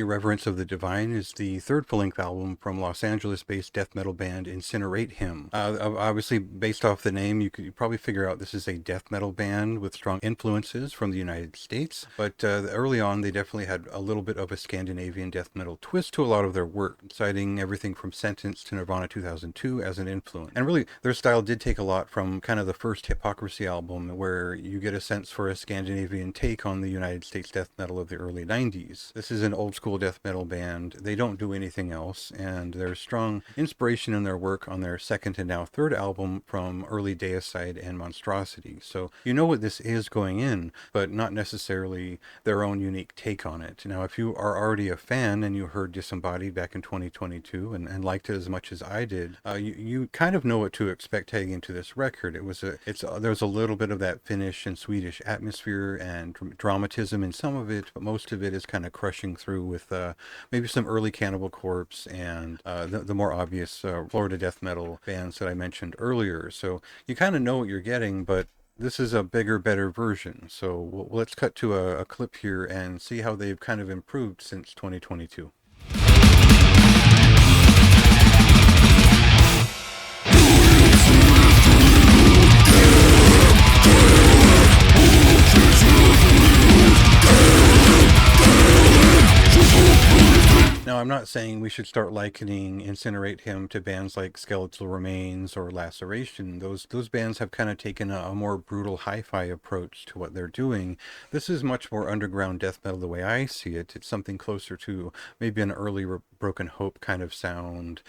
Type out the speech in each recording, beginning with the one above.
Irreverence of the Divine is the third full-length album from Los Angeles-based death metal band Insineratehymn. Obviously, based off the name, you could probably figure out this is a death metal band with strong influences from the United States, but early on they definitely had a little bit of a Scandinavian death metal twist to a lot of their work, citing everything from Sentence to Nirvana 2002 as an influence. And really, their style did take a lot from kind of the first Hypocrisy album, where you get a sense for a Scandinavian take on the United States death metal of the early 90s. This is an old school death metal band. They don't do anything else, and there's strong inspiration in their work on their second and now third album from early Deicide and Monstrosity. So you know what this is going in, but not necessarily their own unique take on it. Now, if you are already a fan and you heard Disembodied back in 2022 and liked it as much as I did, you kind of know what to expect heading into this record. There's a little bit of that Finnish and Swedish atmosphere and dramatism in some of it, but most of it is kind of crushing through with maybe some early Cannibal Corpse and the more obvious Florida death metal bands that I mentioned earlier. So you kind of know what you're getting, but this is a bigger, better version. So let's cut to a clip here and see how they've kind of improved since 2022. Now, I'm not saying we should start likening Insineratehymn to bands like Skeletal Remains or Laceration. Those bands have kind of taken a more brutal hi-fi approach to what they're doing. This is much more underground death metal the way I see it. It's something closer to maybe an early Broken Hope kind of sound,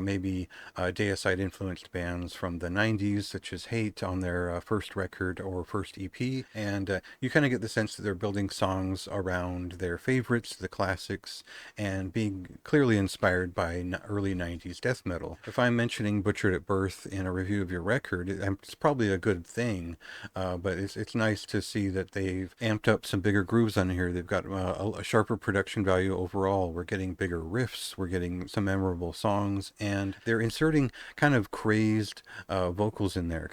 maybe Deicide-influenced bands from the 90s, such as Hate on their first record or first EP. And you kind of get the sense that they're building songs around their favorites, the classics, and being clearly inspired by early 90s death metal. If I'm mentioning Butchered at Birth in a review of your record, it's probably a good thing, but it's nice to see that they've amped up some bigger grooves on here. They've got a sharper production value overall. We're getting bigger riffs, we're getting some memorable songs, and they're inserting kind of crazed vocals in there.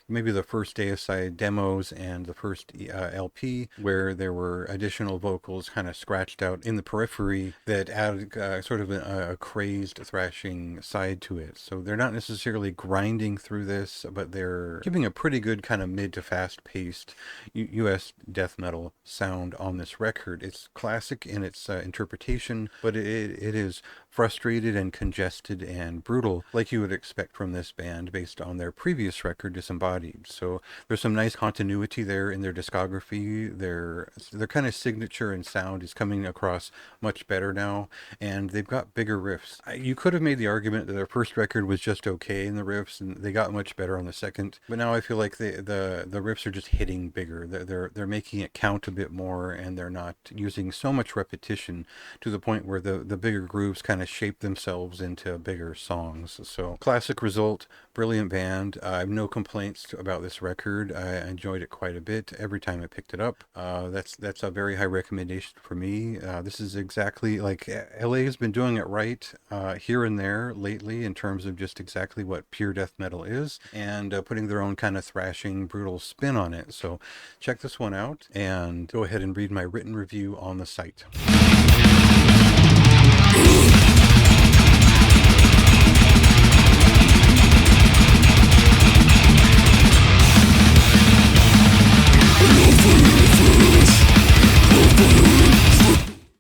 Maybe the first Deicide demos and the first LP, where there were additional vocals kind of scratched out in the periphery that added sort of a crazed thrashing side to it. So they're not necessarily grinding through this, but they're giving a pretty good kind of mid to fast paced US death metal sound on this record. It's classic in its interpretation, but it is frustrated and congested and brutal, like you would expect from this band based on their previous record, Disembodied. So there's some nice continuity there in their discography. Their kind of signature and sound is coming across much better now, and they've got bigger riffs. You could have made the argument that their first record was just okay in the riffs, and they got much better on the second. But now I feel like the riffs are just hitting bigger. They're making it count a bit more, and they're not using so much repetition to the point where the bigger grooves kind of shape themselves into bigger songs. So classic result, brilliant band. I have no complaints about this record. I enjoyed it quite a bit every time I picked it up. That's a very high recommendation for me. This is exactly like LA has been doing it right here and there lately in terms of just exactly what pure death metal is, and putting their own kind of thrashing, brutal spin on it. So check this one out and go ahead and read my written review on the site.